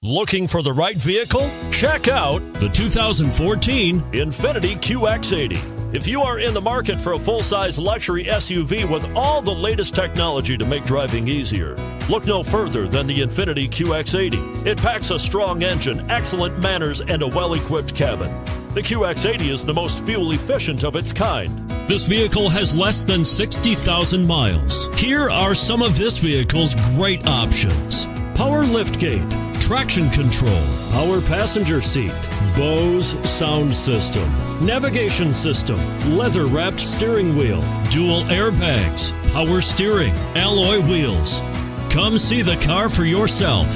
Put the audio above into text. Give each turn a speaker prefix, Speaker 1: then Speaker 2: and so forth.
Speaker 1: Looking for the right vehicle? Check out the 2014 INFINITI QX80. If you are in the market for a full-size luxury SUV with all the latest technology to make driving easier, look no further than the INFINITI QX80. It packs a strong engine, excellent manners, and a well-equipped cabin. The QX80 is the most fuel-efficient of its kind. This vehicle has less than 60,000 miles. Here are some of this vehicle's great options: power liftgate, traction control, power passenger seat, Bose sound system, navigation system, leather-wrapped steering wheel, dual airbags, power steering, alloy wheels. Come see the car for yourself.